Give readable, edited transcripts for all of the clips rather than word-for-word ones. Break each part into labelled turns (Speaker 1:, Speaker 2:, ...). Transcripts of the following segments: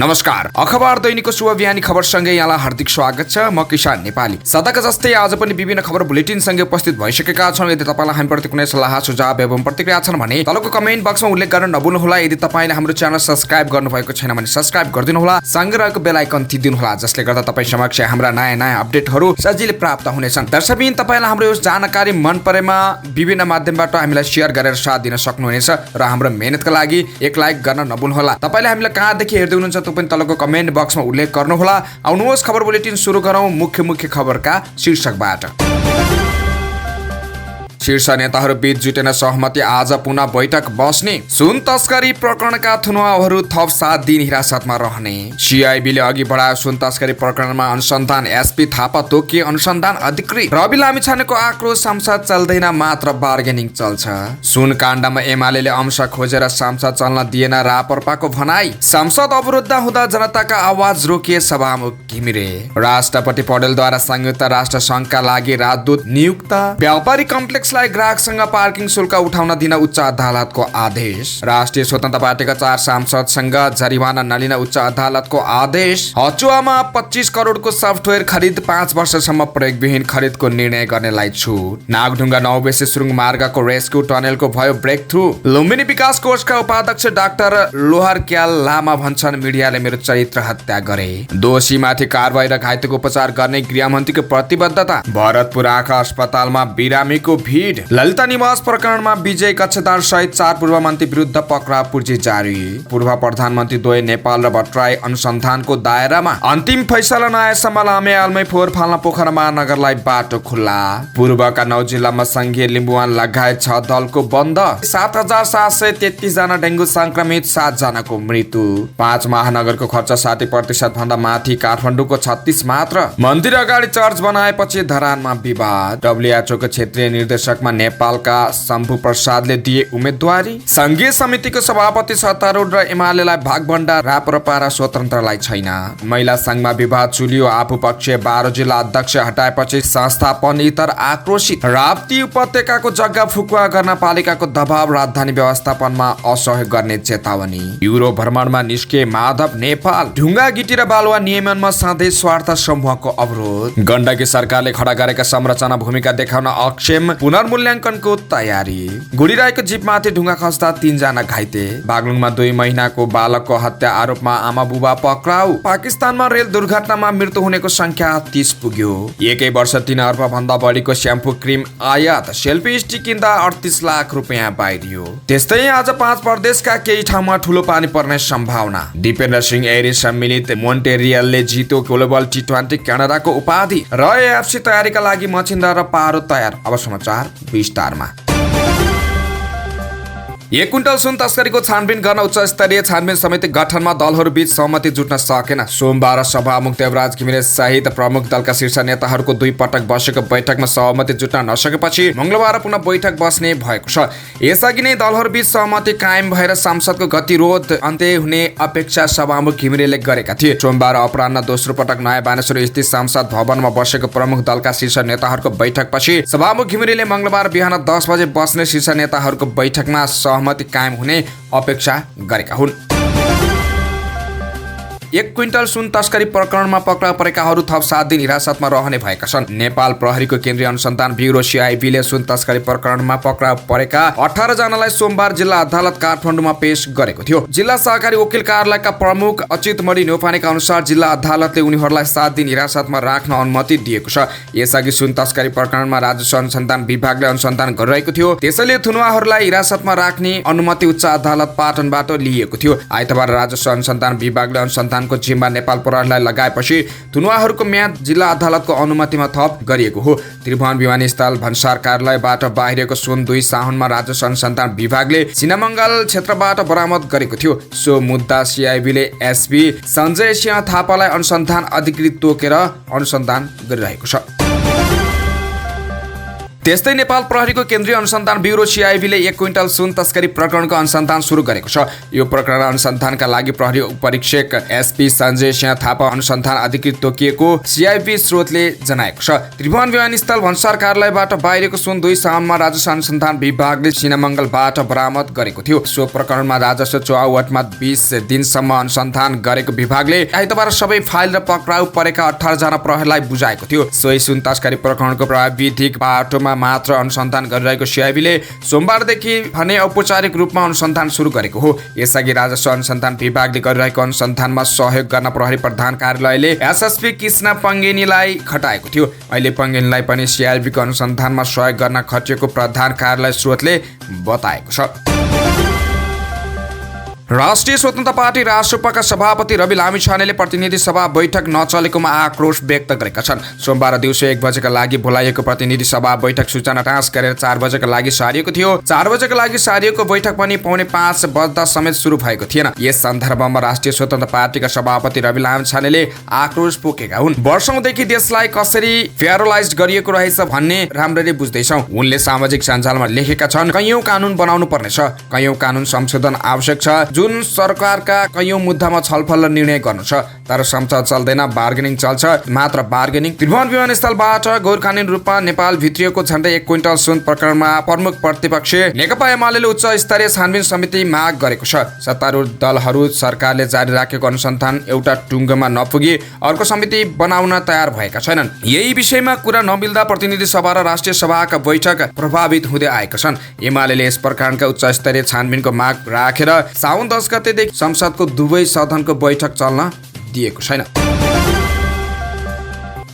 Speaker 1: नमस्कार, अखबार दैनिकको शुभ बिहानी खबरसँगै यहाँलाई हार्दिक स्वागत छ। म किसान नेपाली। सदाका जस्तै आज पनि विभिन्न खबर बुलेटिनसँगै उपस्थित भइसकेका छौँ। यदि तपाईलाई हामीप्रति कुनै सल्लाह सुझाव एवं प्रतिक्रिया छन् भने तलको कमेन्ट बक्समा उल्लेख गर्न नभुल्नुहोला। यदि तपाईले हाम्रो च्यानल सब्स्क्राइब गर्नुभएको छैन भने सब्स्क्राइब गरिदिनुहोला। सँगै रहेको बेल आइकन थिचिदिनुहोला, जसले गर्दा तपाईँ समक्ष हाम्रा नयाँ अपडेटहरू सजिलै प्राप्त हुनेछन्। दर्शकबिन तपाईलाई हाम्रो यो जानकारी मन परेमा विभिन्न माध्यमबाट हामीलाई शेयर गरेर साथ दिन सक्नुहुनेछ र हाम्रो मेहनतका लागि एक लाइक गर्न नभुल्नुहोला। तपाईले हामीलाई कहाँदेखि हेर्दै हुनुहुन्छ त्यो पनि तलको कमेन्ट बक्समा उल्लेख गर्नुहोला। आउनुहोस् खबर बुलेटिन सुरु गरौँ मुख्य खबरका शीर्षकबाट। शीर्ष नेताहरू बीच जुटेन सहमति, आज पुनः बैठक बस्ने। सुन तस्करी प्रकरणका थुनुवाहरू थप 7 दिन हिरासतमा रहने। सीआईबीले अघि बढायो सुन तस्करी प्रकरणमा अनुसन्धान। एसपी थापा तोकिए अनुसन्धान अधिकृत। रवि लामिछानेको आक्रोश, संसद चल्दैन मात्र बार्गेनिङ चल्छ। सुन काण्डमा एमाले अंश खोजेर संसद चल्न दिएन, रापरपाको भनाई। संसद अवरुद्ध हुँदा जनताका आवाज रोकिए सभामुख घिमिरे। राष्ट्रपति पौडेलद्वारा संयुक्त राष्ट्र संघका लागि राजदूत नियुक्त। व्यापारी कम्प्लेक्स ग्राहकसँग पार्किङ शुल्क उठाउन दिन उच्च अदालतको आदेश। राष्ट्रिय स्वतन्त्र पार्टीका 4 सांसदसँग जरिवाना नलिन उच्च अदालतको आदेश। हचुवामा 25 करोडको सफ्टवेयर खरिद, 5 वर्षसम्म प्रयोगविहीन खरिदको निर्णय गर्नेलाई छुट। नागढुङ्गा 9 बेसे सुरुङ मार्गको रेस्क्यु टनेलको भयो ब्रेक थ्रु। लुम्बिनी विकास कोषका उपाध्यक्ष डाक्टर लोहरक्याल लामा भन्छन्, मिडियाले मेरो चरित्र हत्या गरे। दोषीमाथि कारबाही र घाइतेको उपचार गर्ने गृहमन्त्रीको प्रतिबद्धता। भरतपुर आँखा अस्पतालमा बिरामीको भिड। ललिता निवास प्रकरणमा विजय कक्षदार सहित 4 पूर्व मन्त्री विरुद्ध पक्राउ पूर्जी जारी। पूर्व प्रधानमन्त्री द्वय नेपाल र भट्टराई अनुसन्धानको दायरामा। अन्तिम फैसला नआएसम्म लामे आलमै फोहोर फाल्न पोखरा महानगरलाई बाटो खुल्ला। पूर्वका 9 जिल्लामा संघीय लिम्बुवान लगायत 6 दलको बन्द। 7,733 जना डेङ्गु संक्रमित, 7 जनाको मृत्यु। 5 महानगरको खर्च 60% भन्दा माथि, काठमाडौँको 36 मात्र। मन्दिर अगाडि चर्च बनाएपछि धरानमा विवाद। डब्ल्युएचओको क्षेत्रीय निर्देशक नेपालका शम्भु प्रसादले दिए उम्मेदवारी। संघीय समितिको सभापति सत्तारूढ र एमालेलाई भागभण्डा, राप्रपा र स्वतन्त्रलाई छैन। महिला संघमा विवाद चुलियो, आफू पक्ष 12 जिल्ला अध्यक्ष हटाएपछि संस्थापन इतर आक्रोशित। राप्ती उपत्यकाको जग्गा फुकुवा गर्न पालिकाको दबाव, राजधानी व्यवस्थापनमा असहयोग गर्ने चेतावनी। युरो भ्रमणमा निस्के माधव नेपाल। ढुङ्गा गिटी र बालुवा नियमनमा सधैँ स्वार्थ समूहको अवरोध। गण्डकी सरकारले खडा गरेका संरचना भूमिका देखाउन अक्षम, पुनर्मूल्याङ्कनको तयारी। गुडिरहेको जीपमाथि ढुङ्गा खस्दा 3 जना घाइते। बागलुङमा 2 महिनाको बालकको हत्या आरोपमा आमा बुबा पक्राउ। पाकिस्तानमा रेल दुर्घटनामा मृत्यु हुनेको संख्या 30 पुग्यो। एकै वर्ष 3 अर्ब भन्दा बढीको श्याम्पू क्रिम आयात। सेल्फी स्टिक किन्दा 38 लाख रुपियाँ बाहिरियो। त्यस्तै आज 5 प्रदेशका केही ठाउँमा ठुलो पानी पर्ने सम्भावना। दिपेन्द्र सिंह एरी सम्मिलित मोन्टेरियलले जित्यो ग्लोबल T20 क्यानाडाको उपाधि र एएफसी तयारीका लागि मछिन्द्रा र पारो तयार। अब समाचार विस्तारमा। 1 क्विन्टल सुन तस्करीको छानबिन गर्न उच्च स्तरीय छानबिन समिति गठनमा दलहरू बीच सहमति जुट्न सकेन। सोमबार सभामुख देवराज घिमिरे सहित प्रमुख दलका शीर्ष नेताहरूको 2 पटक बसेको बैठकमा सहमति जुट्न नसकेपछि मंगलबार पुनः बैठक बस्ने भएको छ। यसअघि नै दलहरू बीच सहमति कायम भएर संसदको गतिरोध अन्त्य हुने अपेक्षा सभामुख घिमिरेले गरेका थिए। सोमबार अपराह्न दोस्रो पटक नयाँ बानेश्वर स्थित संसद भवनमा बसेको प्रमुख दलका शीर्ष नेताहरूको बैठकपछि सभामुख घिमिरेले मंगलबार बिहान 10 बजे बस्ने शीर्ष नेताहरूको बैठकमा सहमति कायम हुने अपेक्षा गरेका हुन्। 1 क्विन्टल सुन तस्करी प्रकरणमा पक्राउ परेकाहरू थप 7 दिन हिरासतमा रहने भएका छन्। नेपाल प्रहरीको केन्द्रीय अनुसन्धान ब्युरो सीआईबीले सुन तस्करी प्रकरणमा पक्राउ परेका 18 जनालाई सोमबार जिल्ला अदालत काठमाडौँमा पेश गरेको थियो। जिल्ला सहकारी वकिल कार्यालयका प्रमुख अचित मणि न्यौपानेका अनुसार जिल्ला अदालतले उनीहरूलाई 7 दिन हिरासतमा राख्न अनुमति दिएको छ। यसअघि सुन तस्करी प्रकरणमा राजस्व अनुसन्धान विभागले अनुसन्धान गरिरहेको थियो। त्यसैले थुनुवाहरूलाई हिरासतमा राख्ने अनुमति उच्च अदालत पाटनबाट लिएको थियो। आइतबार राजस्व अनुसन्धान विभागले अनुसन्धान को जिम्मा नेपाल प्रहरीलाई लगाएपछि थुनुवाहरूको म्याद जिल्ला अदालतको अनुमतिमा थप गरिएको हो। त्रिभुवन विमानस्थल भन्सार कार्यालयबाट बाहिरिएको सुन 2 साउनमा राजस्व अनुसन्धान विभागले सिनामङ्गल क्षेत्रबाट बरामद गरेको थियो। सो मुद्दा सीआईबीले एसपी सञ्जय सिंह थापालाई अनुसन्धान अधिकृत तोकेर अनुसन्धान गरिरहेको छ। त्यस्तै नेपाल प्रहरीको केन्द्रीय अनुसन्धान ब्युरो सिआइबीले 1 क्विन्टल सुन तस्करी प्रकरणको अनुसन्धान सुरु गरेको छ। यो प्रकरण अनुसन्धानका लागि प्रहरी उपरीक्षक एसपी सञ्जय सिंह थापा अनुसन्धान अधिकृत तोकिएको सिआइबी स्रोतले जनाएको छ। त्रिभुवन विमानस्थल भन्सार कार्यालयबाट बाहिरको सुन 2 साउनमा राजस्व अनुसन्धान विभागले सिनामङ्गलबाट बरामद गरेको थियो। सो प्रकरणमा राजस्व चौहावटमा 20 दिनसम्म अनुसन्धान गरेको विभागले आइतबार सबै फाइल र पक्राउ परेका 18 जना प्रहरीलाई बुझाएको थियो। सोही सुन तस्करी प्रकरणको प्राविधिक बाटोमा मात्र अनुसन्धान गरिरहेको सिआइबीले सोमबारदेखि भने औपचारिक रूपमा अनुसन्धान सुरु गरेको हो। यसअघि राजस्व अनुसन्धान विभागले गरिरहेको अनुसन्धानमा सहयोग गर्न प्रहरी प्रधान कार्यालयले एसएसपी कृष्ण पङ्गेनीलाई खटाएको थियो। अहिले पङ्गेनीलाई पनि सिआइबीको अनुसन्धानमा सहयोग गर्न खटिएको प्रधान कार्यालय स्रोतले बताएको छ। राष्ट्रिय स्वतन्त्र पार्टी रासोपाका सभापति रवि लामिछानेले प्रतिनिधि सभा बैठक नचलेकोमा आक्रोश व्यक्त गरेका छन्। सोमबार दिउँसो 1 बजेका लागि बोलाइएको प्रतिनिधि सभा बैठक सूचना टाँस गरेर 4 बजेका लागि सारिएको थियो। 4 बजेका लागि सारिएको बैठक पनि 4:45 बज्दा समेत सुरु भएको थिएन। यस सन्दर्भमा राष्ट्रिय स्वतन्त्र पार्टीका सभापति रवि लामिछानेले आक्रोश पोखेका हुन्। वर्षौंदेखि देशलाई कसरी फेडरलाइज गरिएको रहेछ भन्ने राम्ररी बुझ्दैछौँ। उनले सामाजिक सञ्जालमा लेखेका छन्, कैयौं कानुन बनाउनु पर्नेछ, कैयौं कानुन संशोधन आवश्यक छ, जुन सरकारका कैयौं मुद्दामा छलफल र निर्णय गर्नु छ। तर संसद चल्दैन, बार्गेनिङ चल्छ, मात्र बार्गेनिङ। त्रिभुवन विमानस्थलबाट गैरकानुनी रूपमा नेपाल भित्रिएको झण्डै 1 क्विन्टल सुन प्रकरणमा प्रमुख प्रतिपक्ष नेकपा एमालेले उच्च स्तरीय छानबिन समिति माग गरेको छ। सत्तारूढ दलहरू सरकारले जारी राखेको अनुसन्धान एउटा टुङ्गोमा नपुगी अर्को समिति बनाउन तयार भएका छैनन्। यही विषयमा कुरा नमिल्दा प्रतिनिधि सभा र राष्ट्रिय सभाका बैठक प्रभावित हुँदै आएका छन्। एमालेले यस प्रकरणका उच्च स्तरीय छानबिनको माग राखेर साउन 10 गतेदेखि संसदको दुवै सदनको बैठक चल्न दिएको छैन।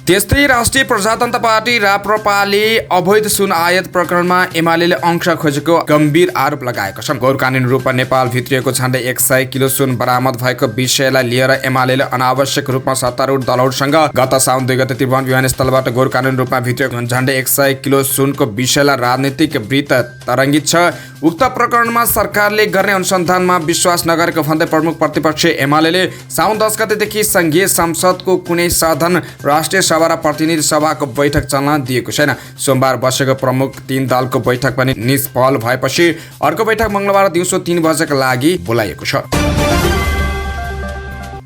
Speaker 1: त्यस्तै राष्ट्रिय प्रजातन्त्र पार्टी राप्रपाले अवैध सुन आयात प्रकरणमा एमालेले अंश खोजेको गम्भीर आरोप लगाएका छन्। गैरकानुनी रूपमा नेपाल भित्रिएको झण्डै 100 किलो सुन बरामद भएको विषयलाई लिएर एमालेले अनावश्यक रूपमा सत्तारूढ दलहरूसँग गत साउन 2 गते त्रिभुवन विमानस्थलबाट गैरकानुनी रूपमा भित्रिएको झण्डै 100 किलो सुनको विषयलाई राजनीतिक वृत्त तरङ्गित छ। उक्त प्रकरणमा सरकारले गर्ने अनुसन्धानमा विश्वास नगरेको भन्दै प्रमुख प्रतिपक्ष एमालेले साउन 10 गतेदेखि संघीय संसदको कुनै सदन राष्ट्रिय सभा र प्रतिनिधि सभाको बैठक चल्न दिएको छैन। सोमबार बसेको प्रमुख 3 दलको बैठक पनि निष्फल भएपछि अर्को बैठक मंगलबार दिउँसो 3 बजेका लागि बोलाइएको छ।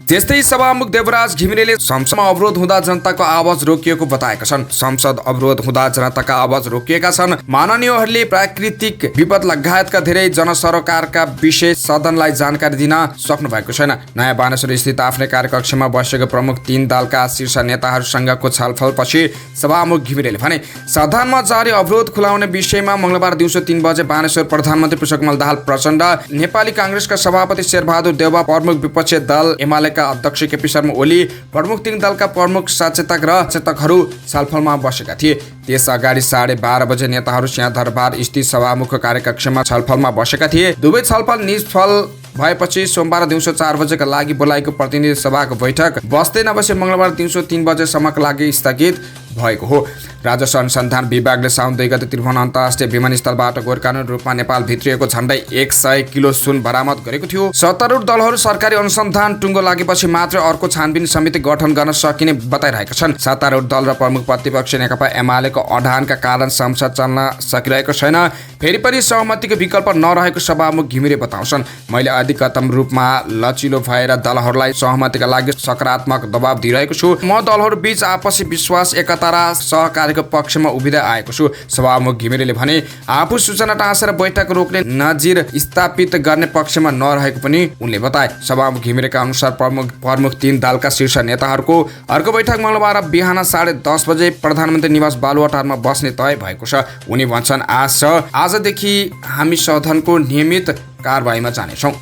Speaker 1: त्यस्तै सभामुख देवराज घिमिरेले संसदमा अवरोध हुँदा जनताको आवाज रोकिएको बताएका छन्। संसद अवरोध हुँदा जनताका आवाज रोकिएका छन्। माननीयहरूले प्राकृतिक विपद लगायतका धेरै जनसरोकारका विषय सदनलाई जानकारी दिन सक्नु भएको छैन। नयाँ बानेश्वर स्थित आफ्नै कार्यकक्षमा बसेको प्रमुख 3 दलका शीर्ष नेताहरूसँगको छलफलपछि सभामुख घिमिरेले भने सदनमा जारी अवरोध खुलाउने विषयमा मंगलबार दिउँसो 3 बजे बानेश्वर प्रधानमन्त्री पुष्पकमल दाहाल प्रचण्ड, नेपाली कांग्रेसका सभापति शेरबहादुर देउवा, प्रमुख विपक्षी दल एमाले अध्यक्ष केपी शर्मा ओली, प्रमुख 3 दलका प्रमुख सचेतक र सचेतकहरू छलफलमा बसेका थिए। त्यस अगाडि 12:30 बजे नेताहरू सिंहदरबार स्थित सभामुखको कार्यकक्षमा छलफलमा बसेका थिए। दुवै छलफल निष्फल भएपछि सोमबार दिउँसो 4 बजेका लागि बोलाएको प्रतिनिधि सभाको बैठक बस्दै नबसे मंगलबार दिउँसो 3 बजेसम्मका लागि स्थगित भएको हो। राजस्व अनुसन्धान विभागले साउन 2 गते त्रिभुवन अन्तर्राष्ट्रिय विमानस्थलबाट गैरकानुनी रूपमा नेपाल भित्रिएको झण्डै 100 किलो सुन बरामद गरेको थियो। सत्तारूढ दलहरू सरकारी अनुसन्धान टुङ्गो लागेपछि मात्र अर्को छानबिन समिति गठन गर्न सकिने बताइरहेका छन्। सत्तारूढ दल र प्रमुख प्रतिपक्ष नेकपा एमालेको अडानका कारण संसद चल्न सकिरहेको छैन। फेरि पनि सहमतिको विकल्प नरहेको सभामुख घिमिरे बताउँछन्। मैले अधिकतम रूपमा लचिलो भएर दलहरूलाई सहमतिका लागि सकारात्मक दबाब दिइरहेको छु। म दलहरू बीच आपसी विश्वास, एकता र सहकार्यको पक्षमा उभिँदै आएको छु। सभामुख घिमिरेले भने आफू सूचना टाँसेर बैठक रोक्ने नजिर स्थापित गर्ने पक्षमा नरहेको पनि उनले बताए। सभामुख घिमिरेका अनुसार प्रमुख 3 दलका शीर्ष नेताहरूको अर्को बैठक मंगलबार बिहान 10:30 बजे प्रधानमन्त्री निवास बालुवाटारमा बस्ने तय भएको छ। उनी भन्छन् आजदेखि हामी सदनको नियमित कारबाहीमा जानेछौँ।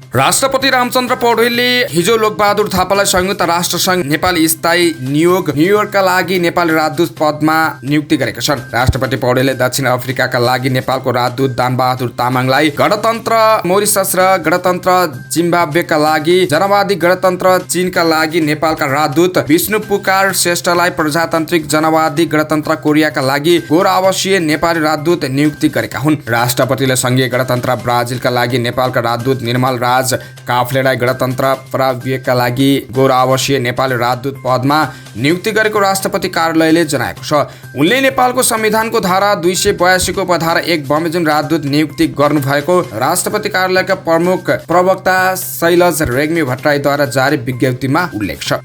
Speaker 1: राष्ट्रपति रामचन्द्र पौडेलले हिजो लोकबहादुर थापालाई संयुक्त राष्ट्र संघ नेपाल स्थायी नियोग न्युयोर्कका लागि नेपाली राजदूत पदमा नियुक्ति गरेका छन्। राष्ट्रपति पौडेलले दक्षिण अफ्रिकाका लागि नेपालको राजदूत दानबहादुर तामाङलाई, गणतन्त्र मोरिसस र गणतन्त्र जिम्बाब्वेका लागि, जनवादी गणतन्त्र चीनका लागि नेपालका राजदूत विष्णु पुकार श्रेष्ठलाई, प्रजातान्त्रिक जनवादी गणतन्त्र कोरियाका लागि गैर आवासीय नेपाली राजदूत नियुक्ति गरेका हुन्। राष्ट्रपतिले संघीय गणतन्त्र ब्राजिलका लागि नेपालका राजदूत निर्मल राज राज काफ्लेलाई गणतन्त्र प्रविका लागि गौरव आवासीय नेपाली राजदूत पदमा नियुक्ति गरेको राष्ट्रपति कार्यालयले जनाएको छ। उनले नेपालको संविधानको धारा 282 को उपधारा 1 बमोजिम राजदूत नियुक्ति गर्नुभएको राष्ट्रपति कार्यालयका प्रमुख प्रवक्ता शैलज रेग्मी भट्टराईद्वारा जारी विज्ञप्तिमा उल्लेख छ।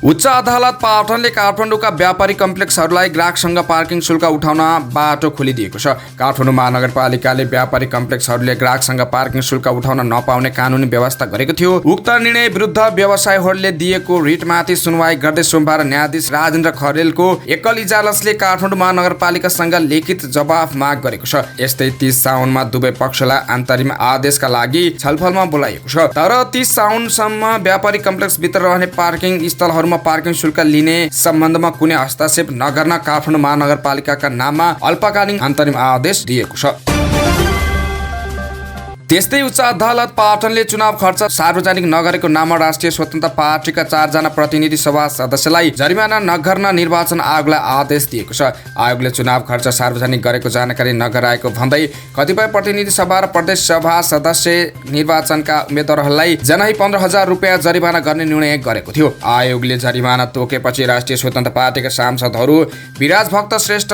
Speaker 1: उच्च अदालत पाटनले काठमाडौँका व्यापारी कम्प्लेक्सहरूलाई ग्राहकसँग पार्किङ शुल्क उठाउन बाटो खोलिदिएको छ। काठमाडौँ महानगरपालिकाले व्यापारी कम्प्लेक्सहरूले ग्राहकसँग पार्किङ शुल्क उठाउन नपाउने कानुनी व्यवस्था गरेको थियो। उक्त निर्णय विरुद्ध व्यवसायीहरूले दिएको रिटमाथि सुनवाई गर्दै सोमबार न्यायाधीश राजेन्द्र खरेलको एकल इजलासले काठमाडौँ महानगरपालिकासँग लिखित जवाफ माग गरेको छ। यस्तै 30 साउनमा दुवै पक्षलाई अन्तरिम आदेशका लागि छलफलमा बोलाइएको छ। तर 30 साउनसम्म व्यापारी कम्प्लेक्सभित्र रहने पार्किङ स्थलहरूमा पार्किङ शुल्क लिने सम्बन्धमा कुनै हस्तक्षेप नगर्न काठमाडौँ महानगरपालिकाका नाममा अल्पकालीन अन्तरिम आदेश दिएको छ। त्यस्तै उच्च अदालत पाटनले चुनाव खर्च सार्वजनिक नगरेको नाममा राष्ट्रिय स्वतन्त्र पार्टीका 4 जना प्रतिनिधि सभा सदस्यलाई जरिमाना नगर्न निर्वाचन आयोगलाई आदेश दिएको छ। आयोगले चुनाव खर्च सार्वजनिक गरेको जानकारी नगराएको भन्दै कतिपय प्रतिनिधि सभा र प्रदेश सभा सदस्य निर्वाचनका उम्मेदवारहरूलाई जनै 15,000 रुपियाँ जरिमाना गर्ने निर्णय गरेको थियो। आयोगले जरिमाना तोकेपछि राष्ट्रिय स्वतन्त्र पार्टीका सांसदहरू विराज भक्त श्रेष्ठ,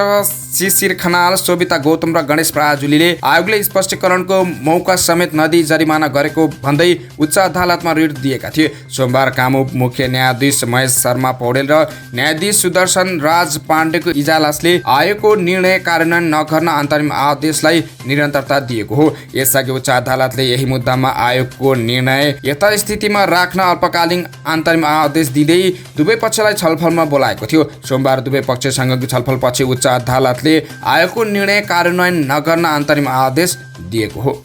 Speaker 1: शिशिर खनाल, शोभिता गौतम र गणेश पराजुलीले आयोगले स्पष्टीकरणको मौका समेत नदी जरिमाना गरेको भन्दै उच्च अदालतमा रिट दिएका थिए। सोमबार कामु मुख्य न्यायाधीश महेश शर्मा पौडेल र न्यायाधीश सुदर्शन राज पाण्डेको इजलासले आयोगको निर्णय कार्यान्वयन नगर्न अन्तरिम आदेशलाई निरन्तरता दिएको हो। यसअघि उच्च अदालतले यही मुद्दामा आयोगको निर्णय यथास्थितिमा राख्न अल्पकालीन अन्तरिम आदेश दिँदै दुवै पक्षलाई छलफलमा बोलाएको थियो। सोमबार दुवै पक्षसँगको छलफलपछि उच्च अदालतले आयोगको निर्णय कार्यान्वयन नगर्न अन्तरिम आदेश दिएको हो।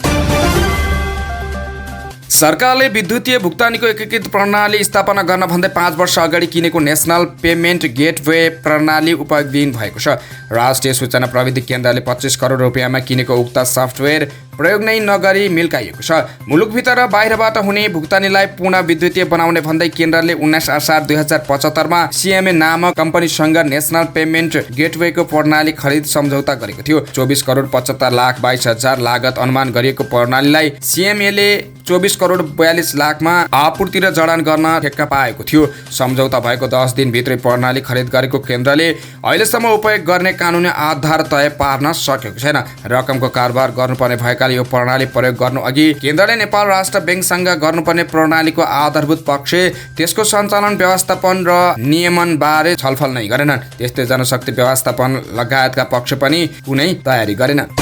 Speaker 1: सरकारले विद्युतीय भुक्तानीको एकीकृत प्रणाली स्थापना गर्न भन्दै 5 वर्ष अगाडि किनेको नेसनल पेमेन्ट गेटवे प्रणाली उपयोगविहीन भएको छ। राष्ट्रिय सूचना प्रविधि केन्द्रले 25 करोड रुपियाँमा किनेको उक्त सफ्टवेयर प्रयोग नै नगरी मिल्काइएको छ। मुलुकभित्र र बाहिरबाट हुने भुक्तानीलाई पुनः विद्युतीय बनाउने भन्दै केन्द्रले 19 असार 2075 मा सिएमए नामक कम्पनीसँग नेसनल पेमेन्ट गेटवेको प्रणाली खरिद सम्झौता गरेको थियो। 24 करोड 75 लाख 22 हजार लागत अनुमान गरिएको प्रणालीलाई सिएमएले 24 करोड 42 लाखमा आपूर्ति र जडान गर्न ठेक्का पाएको थियो। सम्झौता भएको 10 दिनभित्रै प्रणाली खरिद गरेको केन्द्रले अहिलेसम्म उपयोग गर्ने कानुनी आधार तय पार्न सकेको छैन। रकमको कारोबार गर्नुपर्ने भएकाले यो प्रणाली प्रयोग गर्नु अघि केन्द्रले नेपाल राष्ट्र ब्याङ्कसँग गर्नुपर्ने प्रणालीको आधारभूत पक्ष, त्यसको सञ्चालन व्यवस्थापन र नियमन बारे छलफल नै गरेनन्। त्यस्तै जनशक्ति व्यवस्थापन लगायतका पक्ष पनि कुनै तयारी गरेनन्।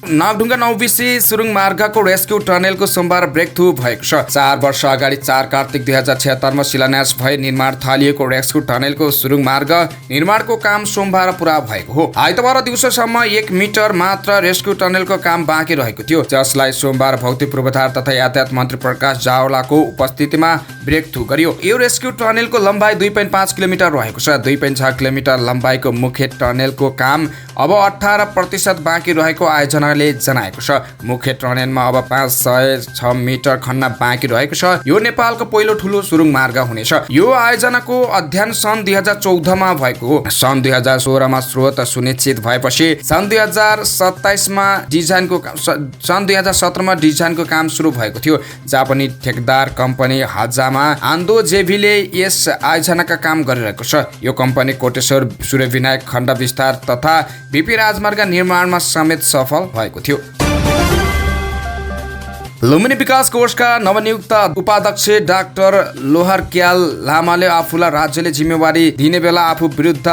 Speaker 1: नागढुङ्गा नौबिसी सुरुङ मार्गको रेस्क्यु टनेलको सोमबार ब्रेकथ्रु भएको छ। 4 वर्ष अगाडि 4 कार्तिक 2076 मा शिलान्यास भए निर्माण थालिएको रेस्क्यु टनेलको सुरुङ मार्ग निर्माणको काम सोमबार पुरा भएको हो। आइतबार दिउँसोसम्म 1 मिटर मात्र रेस्क्यु टनेलको काम बाँकी रहेको थियो, जसलाई सोमबार भौतिक पूर्वाधार तथा यातायात मन्त्री प्रकाश जावलाको उपस्थितिमा ब्रेकथ्रु गरियो। यो रेस्क्यु टनेलको लम्बाइ 2.5 किलोमिटर रहेको छ। 2.6 किलोमिटर लम्बाइको मुख्य टनेलको काम अब 18% बाँकी रहेको आयोजनाले जनाएको छ। मुख्य टनेलमा अब 506 मिटर खन्न बाँकी रहेको छ। यो नेपालको पहिलो ठुलो सुरुङ मार्ग हुनेछ। यो आयोजनाको अध्ययन सन् 2014 मा भएको हो। सन् 2016 मा स्रोत सुनिश्चित भएपछि सन् 2017 मा डिजाइनको काम सुरु भएको थियो। जापानी ठेकदार कम्पनी हजामा आन्दो जेभीले यस आयोजनाका काम गरिरहेको छ। यो कम्पनी कोटेश्वर सूर्यविनायक खण्ड विस्तार तथा बीपी राजमार्ग निर्माणमा समेत सफल भएको थियो। लुम्बिनी विकास कोषका नवनियुक्त उपाध्यक्ष डाक्टर लोहर क्याल लामाले आफूलाई राज्यले जिम्मेवारी दिने बेला आफू विरुद्ध